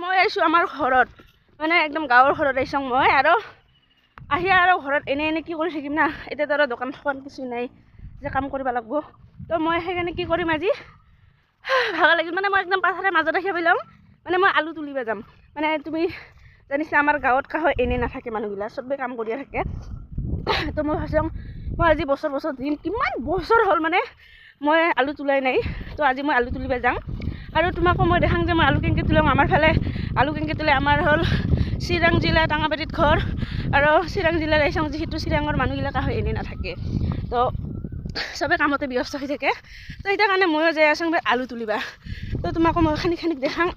মই আইছো আমাৰ ঘৰত মানে একদম গাঁৱৰ ঘৰত আইছো মই আৰু আহি আৰু ঘৰত এনে কি কৰি থাকিম না এতিয়া তো দোকান কিছু নাই যে কাম কৰিব লাগিব তো মই সেইকাৰণে কি কৰিম আজি ভাগৰ লাগিল মানে মই একদম পাথাৰে মাজত ৰাখি পেলাম মানে মই আলু তুলিব যাম মানে তুমি জানিছা আমাৰ গাঁৱত কাহো এনে নাথাকে মানুহবিলাক চবে কাম কৰিয়ে থাকে তো মই ভাবিছোঁ মই আজি বছৰ দিন কিমান বছৰ হ'ল মানে মই আলু তুলাই নাই তো আজি মই আলু তুলিব যাম আৰু তোমাকো মই দেখাম যে মই আলু কেনেকৈ তোলাম আমাৰ ফালে আলু কেনেকৈ তোলে আমাৰ হ'ল চিৰাং জিলা টাঙাবাৰীত ঘৰ আৰু চিৰাং জিলাৰ আইচাং যিহেতু চিৰাঙৰ মানুহবিলাক কাহো এনে নাথাকে তো চবে কামতে ব্যস্ত হৈ থাকে তো এতিয়া কাৰণে ময়ো যাই আছোঁ আলু তুলিবা তো তোমাকো মই খানি দেখাম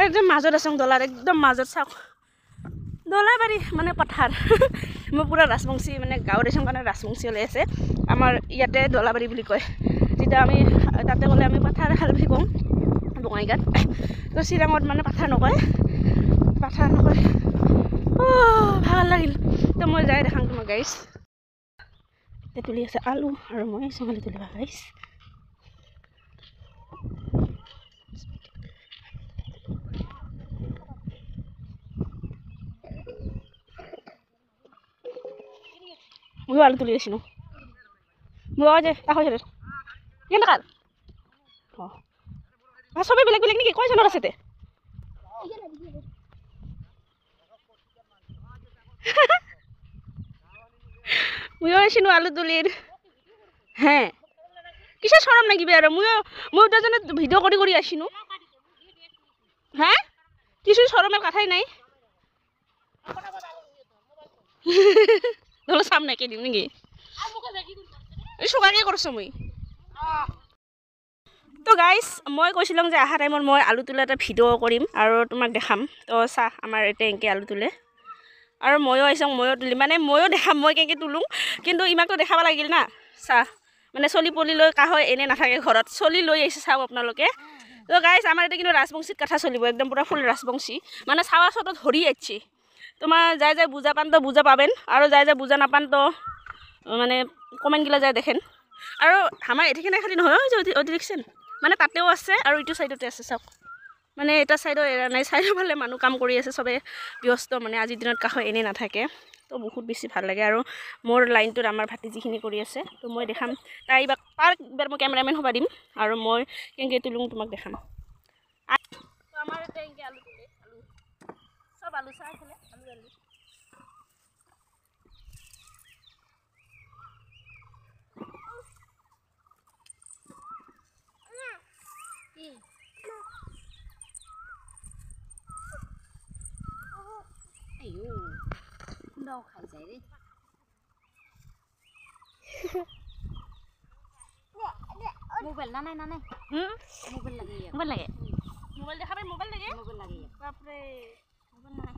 একদম মাজত আছোঁ দলাৰ একদম মাজত চাওক দলাবাৰী মানে পথাৰ মই পুৰা ৰাজবংশী মানে গাঁৱত আছোঁ কাৰণে ৰাজবংশী ওলাই আছে আমাৰ ইয়াতে দলাবাৰী বুলি কয় যেতিয়া আমি তাতে গ'লে আমি পথাৰ খাল বুলি কওঁ বঙাইগাঁৱত তো চিৰাঙত মানে পথাৰ নকয় ভাল লাগিল তো মই যাই দেখাম তোমাক গাইছ তুলি আছে আলু আৰু মই চঙালী তুলিবা গাইছ ময়ো আলু তুলি আছিলো মই যে কাষৰ কেনে কাল সবেই বেলেগ নেকি কয়জনৰ আছে ময়ো আছিলো আলু তুলিৰ হে কিসের সরম নাকি আর মই দুজনে ভিডিও করে আসিনো হ্যাঁ কিছু সরমের কথাই নাই ধরো সামনে কে দিম নাকি চোকাকে করছো মই তো গাইজ মই কৈছিলাম যে অহা টাইমত মই আলু তোলা এটা ভিডিঅ' কৰিম আৰু তোমাক দেখাম তো চাহ আমাৰ এতিয়া এনেকৈ আলু তোলে আৰু ময়ো আহিছোঁ ময়ো তুলিম মানে ময়ো দেখাম মই কেনেকৈ তোলোঁ কিন্তু ইমানটো দেখাব লাগিল না চাহ মানে চলি পলি লৈ কাহো এনে নাথাকে ঘৰত চলি লৈ আহিছে চাওক আপোনালোকে তো গাইজ আমাৰ এতিয়া কিন্তু ৰাজবংশীত কথা চলিব একদম পুৰা ফুল ৰাজবংশী মানে চাৱা চত ধৰি আহিছে তোমার যাই বুঝা পান তো বুঝা পাবেন আর যাই বুঝা নাপান তো মানে কমেন্টগুলো যাই দেখেন আর আমার এঠিখানে খালি নহয় যে অধিকছেন মানে তাতেও আছে আর ইটো সাইডতে আছে চাওক মানে এটা সাইডো এরা নাই সাইডো ফালে মানুহ কাম কৰি আছে সবে ব্যস্ত মানে আজিৰ দিনত কাহো এনে নাথাকে তো বহুত বেছি ভাল লাগে আৰু মোৰ লাইনটোত আমাৰ ভাতি যিখিনি কৰি আছে তো মই দেখাম তাই তাৰ মই কেমেৰামেন হবা দিম আৰু মই কেনেকৈ তুলুং তোমাক দেখাম তো আমাৰ এটা এনেকৈ আলু তুলে আলু সব আলু চাই ফেলে আলু আলু ayo đâu khai dậy đi mobile na này mobile lagi ya mobile দেখা পাই mobile লাগে বাপ রে mobile নাই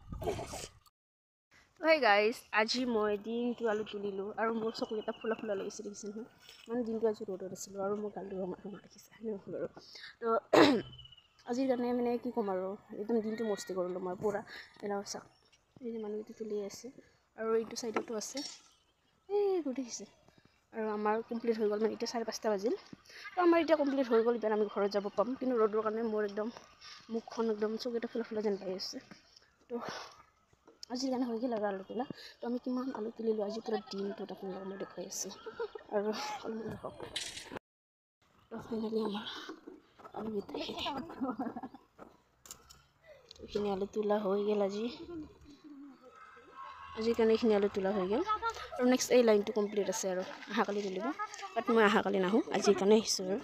Hey guys, আজি মই দিনটো আলু তুলিলো আৰু মোৰ চকুকেইটা ফুলা লাগিছে দেখিছে নহয় মানে দিনটো আজি ৰ'দত আছিলো আৰু মোৰ গালটো দেখিছে বাৰু তো আজিৰ কাৰণে মানে কি ক'ম আৰু একদম দিনটো মস্তি কৰিলোঁ মই পুৰা এনে চাওক এই যে মানুহটো তুলি আছে আৰু এইটো চাইডতো আছে এই দেখিছে আৰু আমাৰ কমপ্লিট হৈ গ'ল মানে এতিয়া 5:30 বাজিল তো আমাৰ এতিয়া কমপ্লিট হৈ গ'ল এতিয়া আমি ঘৰত যাব পাম কিন্তু ৰ'দৰ কাৰণে মোৰ একদম মুখখন একদম চকুকেইটা ফুলা যেন পাই আছে তো আজিৰ কাৰণে হৈ গ'ল আৰু আলু তোলা তো আমি কিমান আলু তুলিলোঁ আজি পুৰা দিনটোত আপোনালোকক মই দেখুৱাই আছোঁ আৰু অলপমান দেখক তো ফাইনেলি আমাৰ আলুকেইটা এইখিনি আলু তোলা হৈ গ'ল আজিৰ কাৰণে এইখিনি আলু তোলা হৈ গ'ল আৰু নেক্সট এই লাইনটো কমপ্লিট আছে আৰু অহাকালি তুলিব বাট মই অহাকালি নাহোঁ আজিৰ কাৰণে আহিছোঁ আৰু